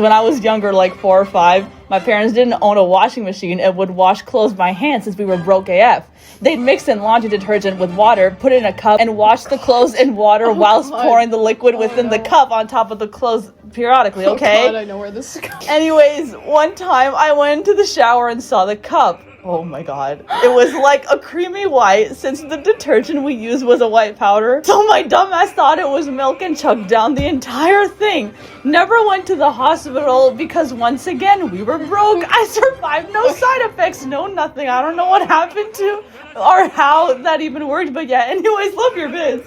When I was younger, like 4 or 5, my parents didn't own a washing machine and would wash clothes by hand since we were broke AF. They'd mix in laundry detergent with water, put it in a cup, and wash the clothes in water whilst pouring the liquid within the cup on top of the clothes periodically, okay? Oh God, I know where this is going. Anyways, one time I went into the shower and saw the cup. Oh my god. It was like a creamy white since the detergent we used was a white powder. So my dumbass thought it was milk and chugged down the entire thing. Never went to the hospital because once again, we were broke. I survived, no side effects, no nothing. I don't know what happened to or how that even worked, but yeah, anyways, love your biz.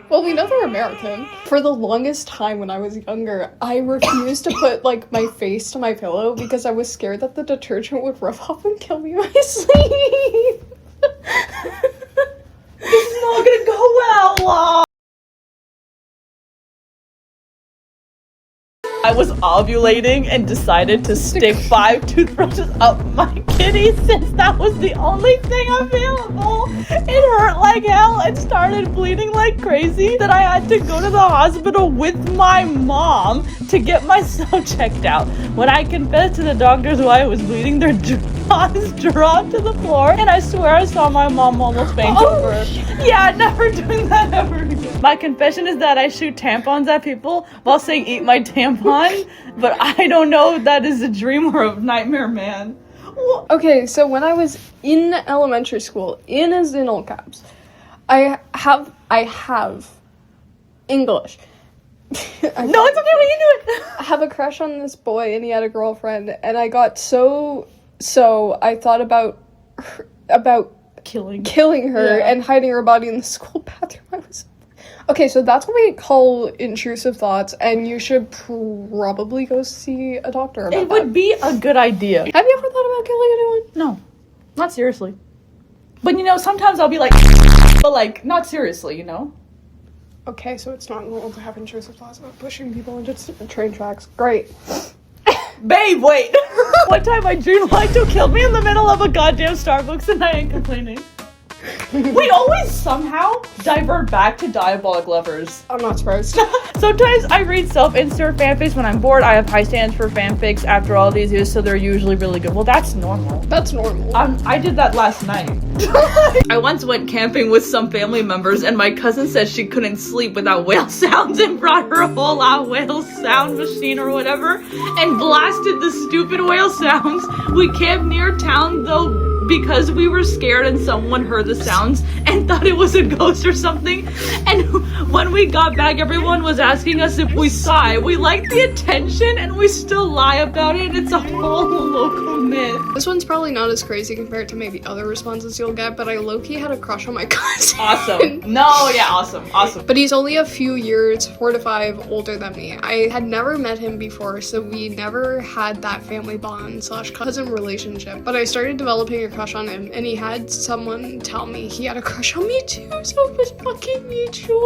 Well, we know they're American. For the longest time when I was younger, I refused to put, like, my face to my pillow because I was scared that the detergent would rub off and kill me in my sleep. This is not gonna go well. I was ovulating and decided to stick 5 toothbrushes up my kitty since that was the only thing available. It hurt like hell and started bleeding like crazy that I had to go to the hospital with my mom to get myself checked out. When I confessed to the doctors why I was bleeding, their jaws dropped to the floor and I swear I saw my mom almost faint over. Yeah, never doing that ever again. My confession is that I shoot tampons at people while saying eat my tampon. But I don't know if that is a dream or a nightmare, man. Okay, so when I was in elementary school, in as in all caps, I have English. No, it's okay, we can do it. I have a crush on this boy and he had a girlfriend and I got so I thought about killing her and hiding her body in the school bathroom. Okay, so that's what we call intrusive thoughts, and you should probably go see a doctor about that. It would be a good idea. Have you ever thought about killing anyone? No, not seriously. But you know, sometimes I'll be like, but like, not seriously, you know? Okay, so it's not normal to have intrusive thoughts about pushing people into train tracks. Great. Babe, wait! One time my dream like to kill me in the middle of a goddamn Starbucks and I ain't complaining. We always somehow divert back to Diabolic lovers. I'm not surprised. Sometimes I read self-insert fanfics when I'm bored. I have high stands for fanfics after all these years, so they're usually really good. Well, that's normal. That's normal. I did that last night. I once went camping with some family members and my cousin said she couldn't sleep without whale sounds and brought her whole out whale sound machine or whatever and blasted the stupid whale sounds. We camped near town though because we were scared and someone heard the sounds and thought it was a ghost or something. And when we got back, everyone was asking us if we saw it. We liked the attention and we still lie about it. It's a whole local myth. This one's probably not as crazy compared to maybe other responses you'll get, but I low-key had a crush on my cousin. Awesome. No, yeah, awesome. But he's only a few years, 4 to 5, older than me. I had never met him before, so we never had that family bond / cousin relationship. But I started developing a crush on him, and he had someone tell me he had a crush on me too, so it was fucking mutual.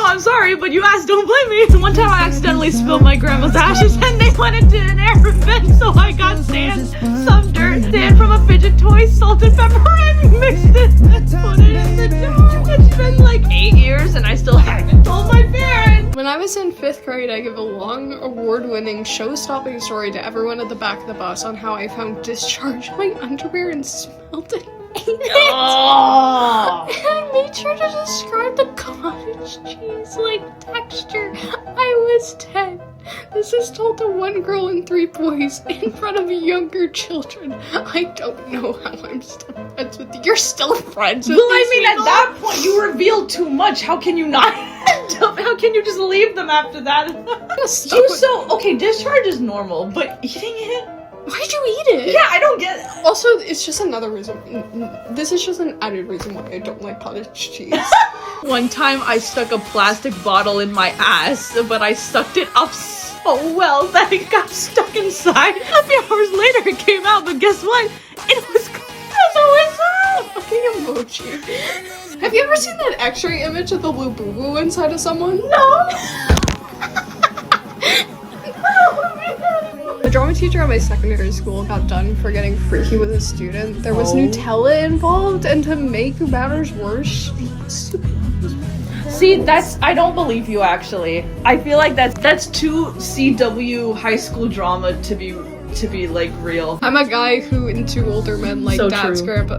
I'm sorry, but you asked, don't blame me. One time I accidentally spilled my grandma's ashes and they went into an air vent, so I got sand, some dirt, sand from a fidget toy, salt and pepper, and mixed it and put it in the jar. It's been like 8 years and I still haven't told my parents. When I was in 5th grade, I gave a long, award-winning, show-stopping story to everyone at the back of the bus on how I found discharge in my underwear and smelled it. Oh. And I made sure to describe the cottage cheese-like texture. I was 10. This is told to 1 girl and 3 boys in front of younger children. I don't know how I'm still friends with you. You're still friends with Well, I mean, people? at that point, you revealed too much. How can you not? How can you just leave them after that? Okay, discharge is normal, but eating it? Why'd you eat it? Yeah, I don't get it. Also, it's just another reason. This is just an added reason why I don't like cottage cheese. One time I stuck a plastic bottle in my ass, but I sucked it up so well that it got stuck inside. A few hours later it came out, but guess what? It was a fucking emoji. Have you ever seen that x-ray image of the blue boo-boo inside of someone? No! The drama teacher at my secondary school got done for getting freaky with a student. There was Nutella involved, and to make matters worse, See, I don't believe you actually. I feel like that's too CW high school drama to be like real. I'm a guy who into older men like So dad's true. grandpa.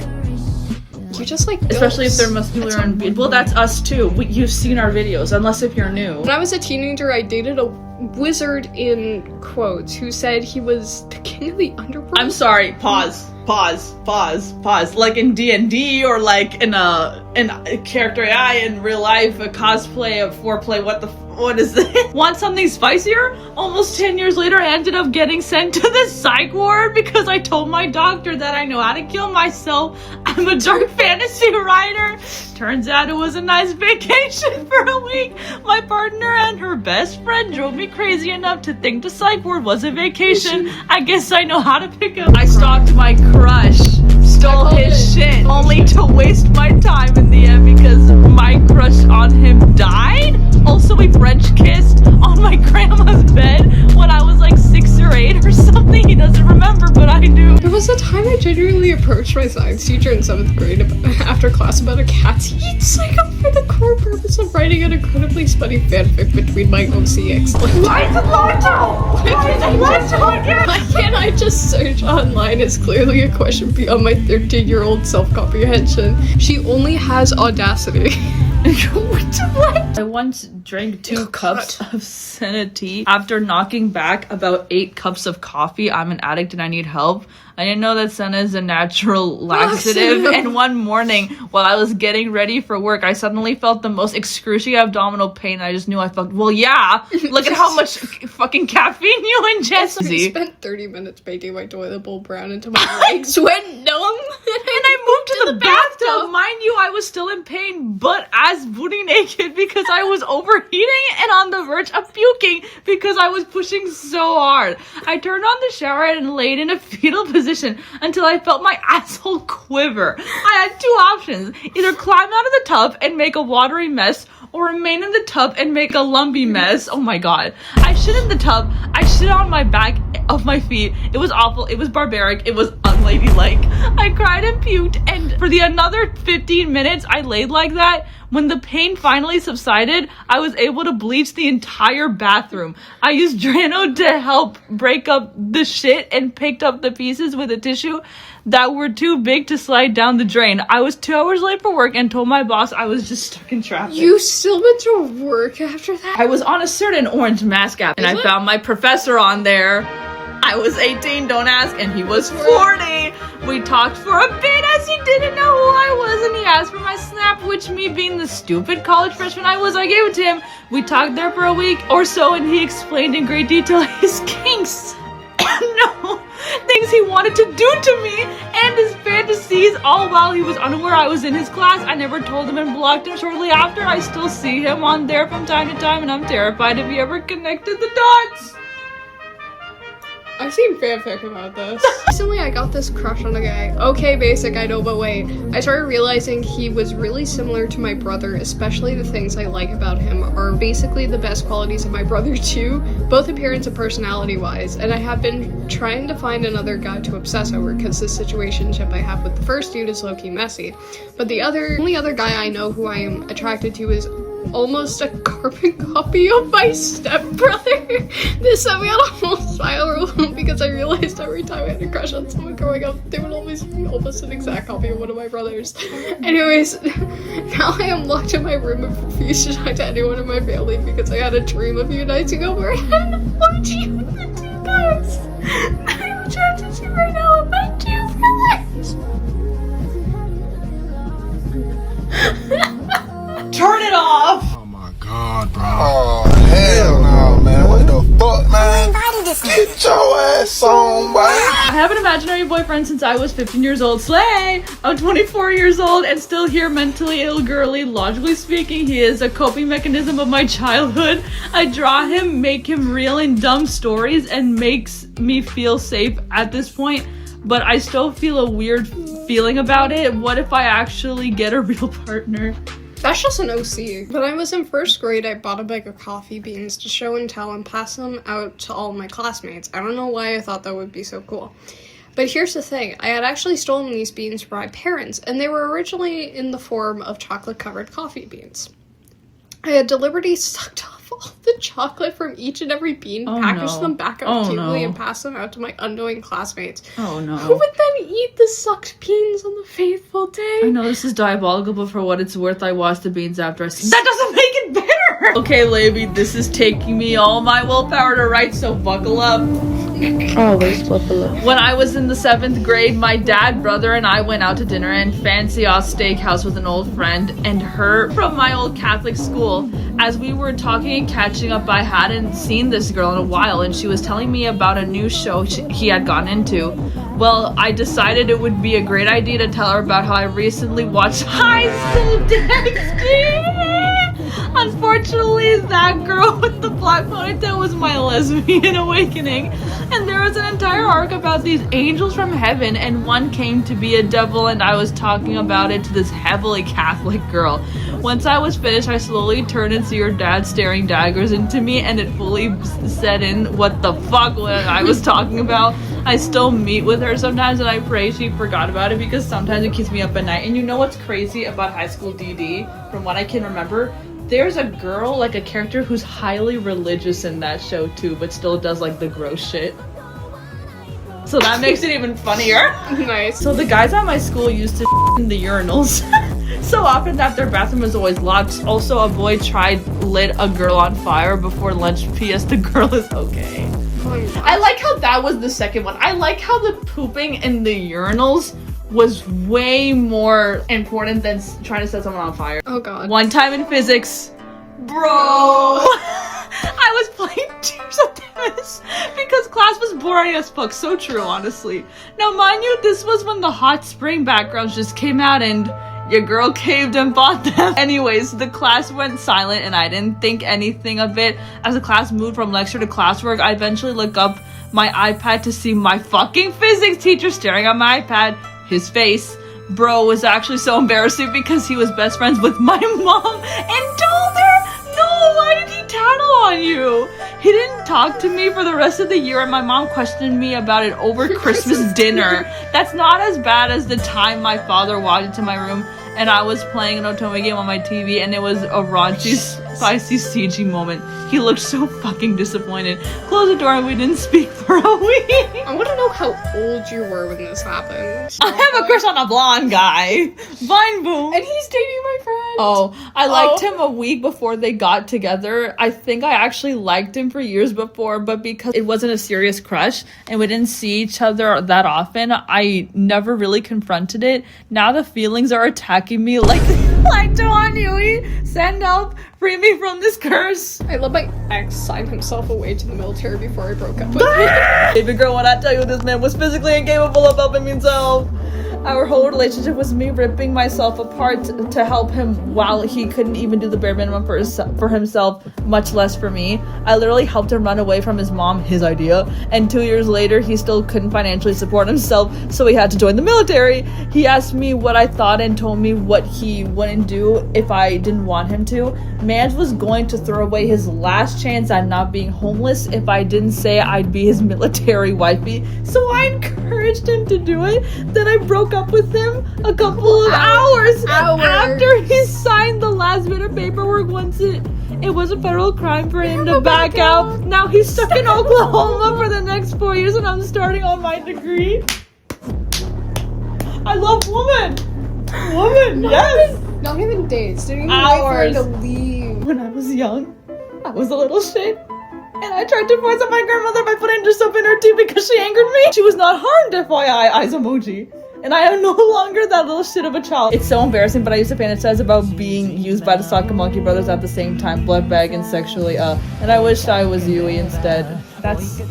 You just like Especially if bills. they're muscular and well, that's us too. You've seen our videos, unless if you're new. When I was a teenager, I dated a wizard in quotes who said he was the king of the underworld. I'm sorry. Pause. Like in D&D or like in a character AI in real life, a cosplay, a foreplay. What is this? Want something spicier? Almost 10 years later, I ended up getting sent to the psych ward because I told my doctor that I know how to kill myself. I'm a dark fantasy writer. Turns out it was a nice vacation for a week. My partner and her best friend drove me crazy enough to think the psych ward was a vacation. I guess I know how to pick up. I stalked my crush, stole his shit, only to waste my time in the end because my crush on him died. Also, we French kissed on my grandma's bed when I was like 6 or 8 or something. He doesn't remember, but I do. There was a time I genuinely approached my science teacher in 7th grade after class about a cat's eat cycle for the core purpose of writing an incredibly funny fanfic between my OC ex-lovers. Why is it Why can't I just search online? It's clearly a question beyond my 13-year-old self-comprehension. She only has audacity. What? I once drank 2 cups of senna tea after knocking back about 8 cups of coffee. I'm an addict and I need help. I didn't know that senna is a natural laxative. And one morning, while I was getting ready for work, I suddenly felt the most excruciating abdominal pain. I just knew I fucked. Well, yeah. Look at how much fucking caffeine you ingest. I spent 30 minutes painting my toilet bowl brown until my legs went numb. And I moved to the bathtub. Mind you, I was still in pain, but as booty naked because I was overheating and on the verge of puking because I was pushing so hard. I turned on the shower and laid in a fetal position until I felt my asshole quiver. I had 2 options. Either climb out of the tub and make a watery mess, or remain in the tub and make a lumpy mess. Oh my god. I shit in the tub. I shit on my back of my feet. It was awful. It was barbaric. It was unladylike. I cried and puked, and for the another 15 minutes I laid like that. When the pain finally subsided, I was able to bleach the entire bathroom. I used Drano to help break up the shit and picked up the pieces with a tissue that were too big to slide down the drain. I was 2 hours late for work and told my boss I was just stuck in traffic. You still went to work after that? I was on a certain orange mask app and I found my professor on there. I was 18, don't ask, and he was 40. We talked for a bit as he didn't know who I was, and he asked for my snap, which, me being the stupid college freshman I was, I gave it to him. We talked there for a week or so, and he explained in great detail his kinks. No, things he wanted to do to me and his fantasies, all while he was unaware I was in his class. I never told him and blocked him shortly after. I still see him on there from time to time, and I'm terrified if he ever connected the dots. I've seen fanfic about this. Recently I got this crush on a guy. Okay, basic, I know, but wait. I started realizing he was really similar to my brother, especially the things I like about him are basically the best qualities of my brother too, both appearance and personality wise, and I have been trying to find another guy to obsess over because the situationship I have with the first dude is low-key messy. But the only other guy I know who I am attracted to is almost a carbon copy of my stepbrother. This sent me on a whole spiral because I realized every time I had a crush on someone growing up, they would always be almost an exact copy of one of my brothers. Anyways, now I am locked in my room and refuse to talk to anyone in my family because I had a dream a few nights ago where I had an orgy with the 2 guys. I'm attracted to right now with my 2 brothers. Turn it off! Oh my god, bro. Oh, hell no, man. What the fuck, man? Get your ass on, boy. I have an imaginary boyfriend since I was 15 years old. Slay! I'm 24 years old and still here mentally ill girly. Logically speaking, he is a coping mechanism of my childhood. I draw him, make him real in dumb stories, and makes me feel safe at this point. But I still feel a weird feeling about it. What if I actually get a real partner? That's just an OC. When I was in 1st grade, I bought a bag of coffee beans to show and tell and pass them out to all my classmates. I don't know why I thought that would be so cool. But here's the thing, I had actually stolen these beans from my parents, and they were originally in the form of chocolate-covered coffee beans. I had deliberately sucked off all the chocolate from each and every bean, packaged them back out cutely, and passed them out to my unknowing classmates. Oh no. Who would then eat the sucked beans on the faithful day? I know this is diabolical, but for what it's worth, I washed the beans after I... That doesn't make it better! Okay, Laby, this is taking me all my willpower to write, so buckle up. Always buckle up. When I was in the 7th grade, my dad, brother, and I went out to dinner and fancy ass steakhouse with an old friend and her from my old Catholic school. As we were talking and catching up, I hadn't seen this girl in a while, and she was telling me about a new show he had gone into. Well, I decided it would be a great idea to tell her about how I recently watched High School DxD. Unfortunately, that girl with the black ponytail was my lesbian awakening, and there was an entire arc about these angels from heaven, and one came to be a devil, and I was talking about it to this heavily Catholic girl. Once I was finished, I slowly turned and see her dad staring daggers into me, and it fully set in what the fuck I was talking about. I still meet with her sometimes, and I pray she forgot about it, because sometimes it keeps me up at night. And you know what's crazy about High School DD, from what I can remember? There's a girl, like a character, who's highly religious in that show too, but still does like the gross shit. So that makes it even funnier. Nice. So the guys at my school used to in the urinals so often that their bathroom was always locked. Also, a boy lit a girl on fire before lunch. P.S. The girl is okay. I like how that was the second one. I like how the pooping in the urinals was way more important than trying to set someone on fire. Oh god. One time in physics, bro, I was playing Tears of Tennis because class was boring as fuck. So true, honestly. Now, mind you, this was when the hot spring backgrounds just came out and your girl caved and bought them. Anyways, the class went silent and I didn't think anything of it. As the class moved from lecture to classwork, I eventually looked up my iPad to see my fucking physics teacher staring at my iPad. His face, bro, was actually so embarrassing because he was best friends with my mom and told her, no, why did he tattle on you? He didn't talk to me for the rest of the year, and my mom questioned me about it over Christmas dinner. That's not as bad as the time my father walked into my room and I was playing an Otome game on my TV, and it was a raunchy, spicy CG moment. He looked so fucking disappointed. Closed the door and we didn't speak for a week. I want to know how old you were when this happened. I have a crush on a blonde guy. Vine boom. And he's dating my friend. Oh, I liked him a week before they got together. I think I actually liked him for years before, but because it wasn't a serious crush and we didn't see each other that often, I never really confronted it. Now the feelings are attacking me like Joan Yui. Send help. Free me from this curse. I love my ex signed himself away to the military before I broke up with him. Baby girl, when I tell you this man was physically incapable of helping himself. Our whole relationship was me ripping myself apart to help him while he couldn't even do the bare minimum for himself, much less for me. I literally helped him run away from his mom, his idea, and 2 years later he still couldn't financially support himself, so he had to join the military. He asked me what I thought and told me what he wouldn't do if I didn't want him to. Mans was going to throw away his last chance at not being homeless if I didn't say I'd be his military wifey, so I encouraged him to do it. Then I broke up with him a couple of hours after he signed the last bit of paperwork. Once it was a federal crime for him to back out. Now he's stuck in Oklahoma for the next 4 years and I'm starting on my degree. I love woman, yes. Not even dates. Didn't even Hours. wait for her to leave. When I was young, I was a little shit. And I tried to force on my grandmother by putting soap in her tea because she angered me. She was not harmed, FYI, eyes emoji. And I am no longer that little shit of a child. It's so embarrassing, but I used to fantasize about being used by the Soccer Monkey Brothers at the same time, blood bag and sexually, and I wished I was Yui instead. That's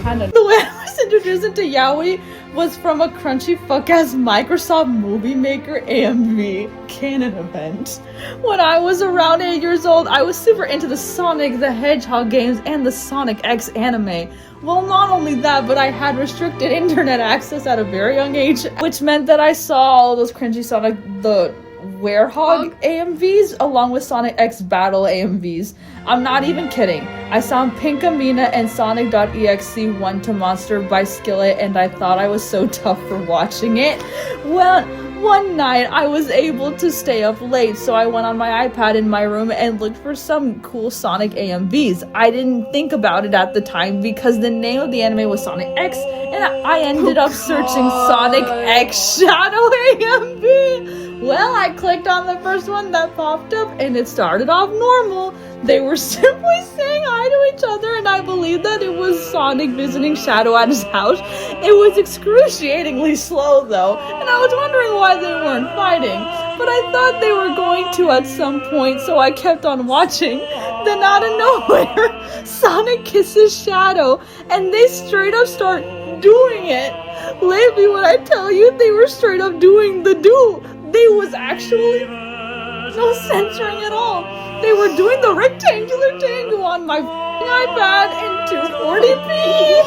kind of the way I was introduced into yaoi was from a crunchy fuck-ass Microsoft Movie Maker AMV canon event. When I was around 8 years old, I was super into the Sonic the Hedgehog games and the Sonic X anime. Well, not only that, but I had restricted internet access at a very young age, which meant that I saw all those cringy Sonic the Werehog AMVs along with Sonic X Battle AMVs. I'm not even kidding. I saw Pinkamena and Sonic.exe 1 to Monster by Skillet and I thought I was so tough for watching it. Well, One night I was able to stay up late, so I went on my iPad in my room and looked for some cool Sonic AMVs. I didn't think about it at the time because the name of the anime was Sonic X, and I ended up searching Sonic X Shadow AMV. Well, I clicked on the first one that popped up and it started off normal. They were simply saying hi to each other, and I believe that it was Sonic visiting Shadow at his house. It was excruciatingly slow though, and I was wondering why they weren't fighting, but I thought they were going to at some point, so I kept on watching. Then out of nowhere, Sonic kisses Shadow, and they straight up start doing it. Lately, when I tell you, they were straight up doing the do. There was actually no censoring at all. They were doing the rectangular tango on my iPad in 240p.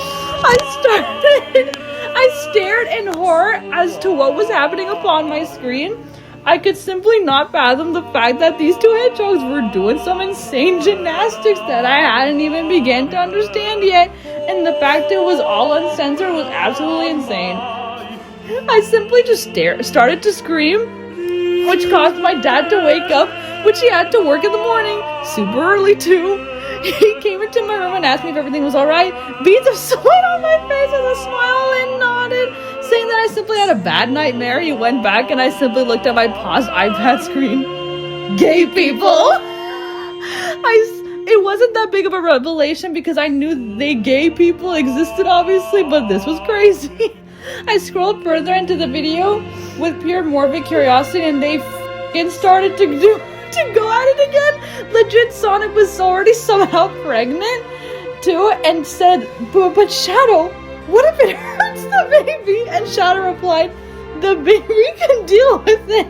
I stared in horror as to what was happening upon my screen. I could simply not fathom the fact that these two hedgehogs were doing some insane gymnastics that I hadn't even begun to understand yet, and the fact it was all uncensored was absolutely insane. I simply just started to scream, which caused my dad to wake up, which he had to work in the morning, super early too. He came into my room and asked me if everything was alright, beads of sweat on my face with a smile, and nodded, saying that I simply had a bad nightmare. He went back and I simply looked at my paused iPad screen. Gay people! It wasn't that big of a revelation because I knew they gay people existed obviously, but this was crazy. I scrolled further into the video with pure morbid curiosity and they started to go at it again. Legit, Sonic was already somehow pregnant too and said, but Shadow, what if it hurts the baby? And Shadow replied, the baby can deal with it.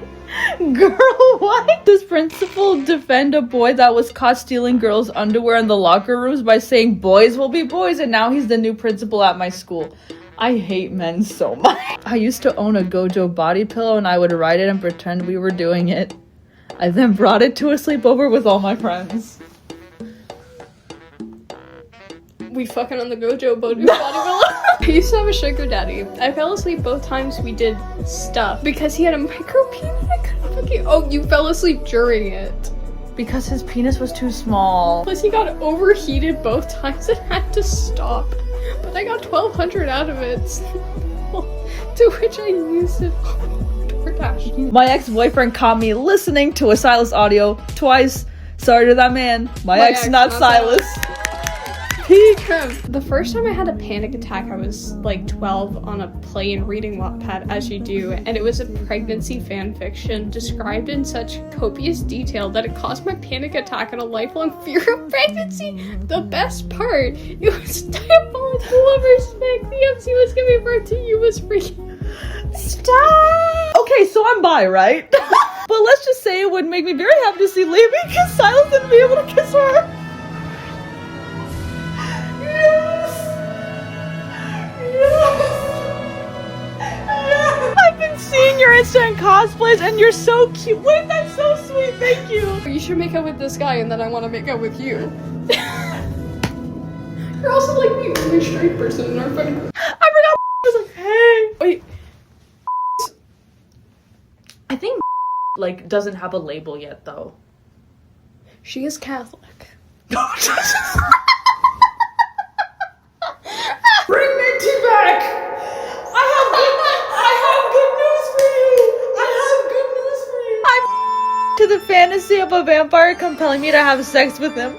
Girl, what? This principal defend a boy that was caught stealing girls' underwear in the locker rooms by saying boys will be boys, and now he's the new principal at my school. I hate men so much. I used to own a Gojo body pillow and I would ride it and pretend we were doing it. I then brought it to a sleepover with all my friends. We fucking on the Gojo body pillow. I used to have a sugar daddy. I fell asleep both times we did stuff because he had a micro penis. I couldn't fucking. Oh, you fell asleep during it. Because his penis was too small. Plus, he got overheated both times and had to stop. But I got 1,200 out of it. To which I used it. My ex-boyfriend caught me listening to a Silas audio twice. Sorry to that man. My ex, not Silas. Peak. The first time I had a panic attack, I was like 12 on a plane reading Wattpad, as you do, and it was a pregnancy fan fiction described in such copious detail that it caused my panic attack and a lifelong fear of pregnancy. The best part, it was Diabolical lovers fic. The MC was giving birth to you was freaking. Stop! Okay, so I'm bi, right? But let's just say it would make me very happy to see Libby kiss Silas and be able to kiss her. Yes. I've been seeing your Insta and cosplays and you're so cute. Wait, that's so sweet. Thank you. You should make out with this guy and then I want to make out with you. You're also like the only straight person in our fucking group. I forgot was like, hey. Wait. I think like doesn't have a label yet though. She is Catholic. Bring Minty back! I have good news for you! I'm to the fantasy of a vampire compelling me to have sex with him.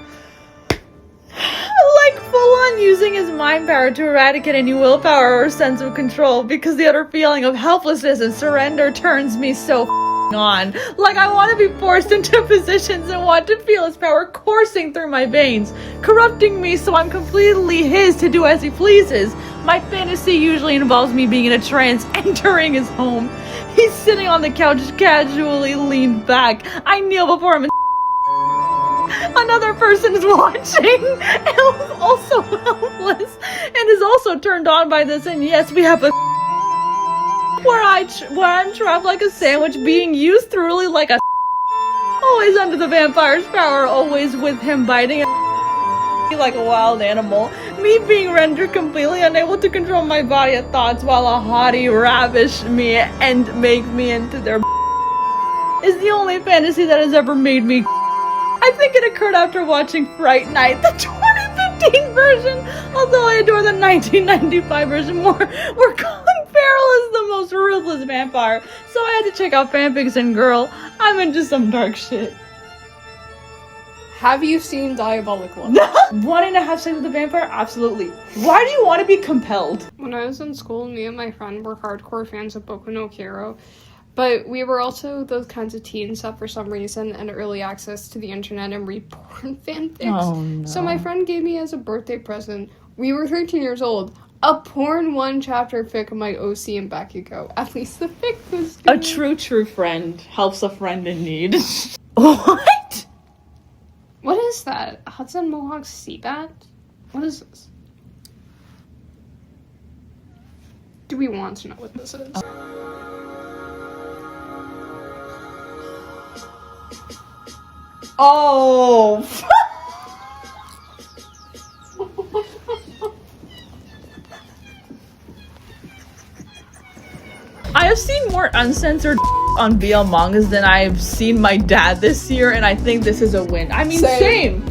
Like full on using his mind power to eradicate any willpower or sense of control because the utter feeling of helplessness and surrender turns me so on. Like I want to be forced into positions and want to feel his power coursing through my veins, corrupting me so I'm completely his to do as he pleases. My fantasy usually involves me being in a trance, entering his home. He's sitting on the couch casually leaned back. I kneel before him and another person is watching and also helpless and is also turned on by this, and yes, we have a where I'm trapped like a sandwich being used thoroughly like a always under the vampire's power, always with him biting like a wild animal. Me being rendered completely unable to control my body and thoughts while a hottie ravish me and make me into their is the only fantasy that has ever made me. I think it occurred after watching Fright Night, the 2015 version, although I adore the 1995 version more, where Colin Farrell is the most ruthless vampire, so I had to check out fanfics, and girl, I'm into some dark shit. Have you seen Diabolical? Wanting to have sex with a vampire? Absolutely. Why do you want to be compelled? When I was in school, me and my friend were hardcore fans of Boku no Hero, but we were also those kinds of teens that for some reason had early access to the internet and read porn fanfics. Oh, no. So my friend gave me as a birthday present, we were 13 years old, a porn one-chapter fic of my OC and Bakugo. At least the fic was good. A true friend helps a friend in need. What? What is that? Hudson Mohawk Seabat? What is this? Do we want to know what this is? Oh! I have seen more uncensored on BL mangas than I've seen my dad this year, and I think this is a win. I mean, same.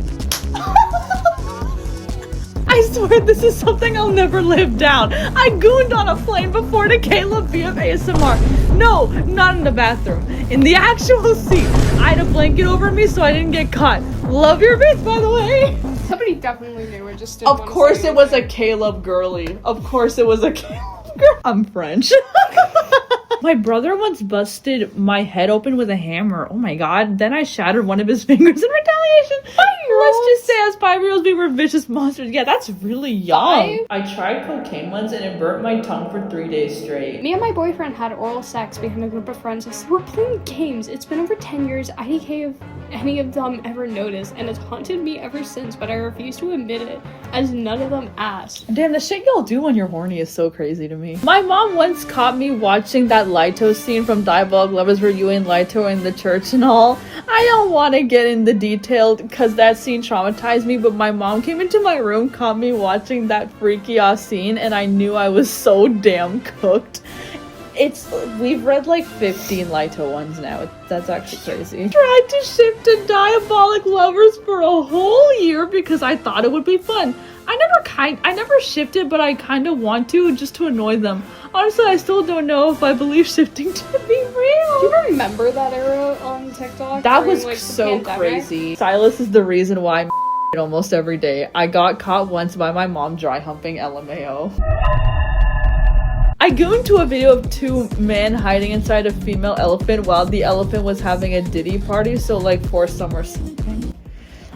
I swear this is something I'll never live down. I gooned on a plane before to LABY of ASMR. No, not in the bathroom. In the actual seat. I had a blanket over me so I didn't get caught. Love your bits, by the way. Somebody definitely knew. I just didn't Of course it was a Caleb girly. Of course it was a Caleb girl. I'm French. My brother once busted my head open with a hammer. Oh my god. Then I shattered one of his fingers in retaliation. Let's just say as 5-year-olds we were vicious monsters. Yeah, that's really young. I tried cocaine once and it burnt my tongue for 3 days straight. Me and my boyfriend had oral sex behind a group of friends. I said, we're playing games. It's been over 10 years. IDK if any of them ever noticed, and it's haunted me ever since, but I refuse to admit it, as none of them asked. Damn, the shit y'all do when you're horny is so crazy to me. My mom once caught me watching that Lito scene from Diabolical Lovers where you and Lito in the church and all. I don't want to get in the detail because that scene traumatized me, but my mom came into my room, caught me watching that freaky ass scene, and I knew I was so damn cooked. We've read like 15 Lito ones now. That's actually crazy. Tried to ship to Diabolic Lovers for a whole year because I thought it would be fun. I never shipped it, but I kind of want to, just to annoy them. Honestly, I still don't know if I believe shifting to be real. Do you remember that era on TikTok? That during, was so crazy. Silas is the reason why I'm almost every day. I got caught once by my mom dry humping LMAO. I gooned to a video of 2 men hiding inside a female elephant while the elephant was having a Diddy party, so like foursome or something.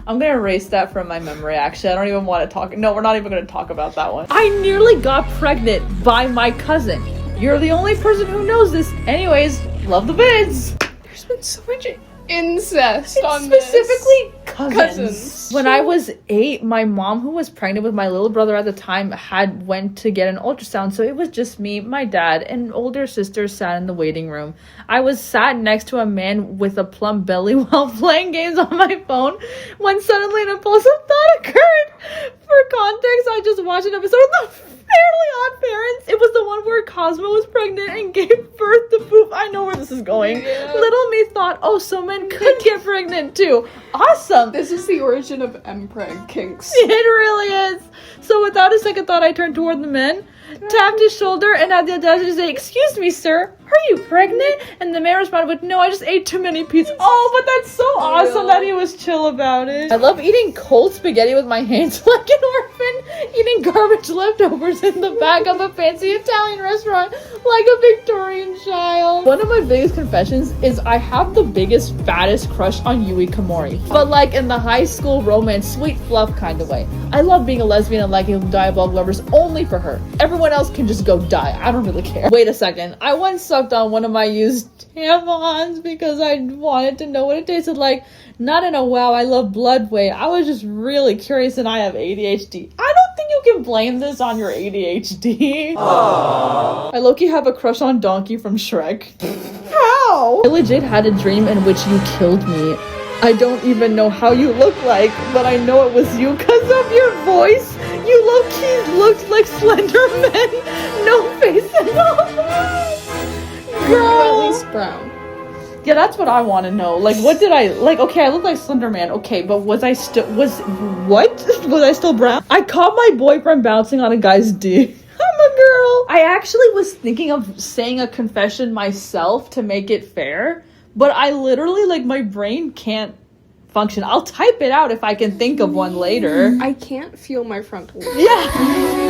I'm gonna erase that from my memory, actually. I don't even want to talk. No, we're not even gonna talk about that one. I nearly got pregnant by my cousin. You're the only person who knows this. Anyways, love the vids. There's been so much incest on specifically this. Cousins. When I was 8, my mom, who was pregnant with my little brother at the time, went to get an ultrasound, so it was just me, my dad, and older sister sat in the waiting room. I was sat next to a man with a plump belly while playing games on my phone when suddenly an impulsive thought occurred. For context, I just watched an episode of The Fairly Odd Parents. It was the one where Cosmo was pregnant and gave birth to Poop. I know where this is going. Yeah. Little me thought, oh, so men could get pregnant too. Awesome. This is the origin of mpreg kinks. It really is. So without a second thought, I turned toward the men, tapped his shoulder, and had the audacity to say, excuse me, sir, are you pregnant? And the man responded with, no, I just ate too many pizzas. Oh, but that's so awesome that he was chill about it. I love eating cold spaghetti with my hands like an orphan, eating garbage leftovers in the back of a fancy Italian restaurant like a Victorian child. One of my biggest confessions is I have the biggest, fattest crush on Yui Kamori. But like in the high school romance, sweet fluff kind of way. I love being a lesbian and liking Diabolical Lovers only for her. Everyone else can just go die. I don't really care. Wait a second. I once sucked on one of my used tampons because I wanted to know what it tasted like. Not in a wow, I love blood way. I was just really curious, and I have ADHD. I don't think you can blame this on your ADHD. Aww. I low-key have a crush on Donkey from Shrek. How? I legit had a dream in which you killed me. I don't even know how you look like, but I know it was you because of your voice. You low-key looked like Slender Man. No face and no eyes. Girl. At least brown. Yeah, that's what I want to know. Like, what did I like? Okay, I look like Slender Man. Okay, but was I still was I still brown? I caught my boyfriend bouncing on a guy's dick. I'm a girl. I actually was thinking of saying a confession myself to make it fair, but I literally like my brain can't function. I'll type it out if I can think of one later. I can't feel my frontal lobe. Yeah.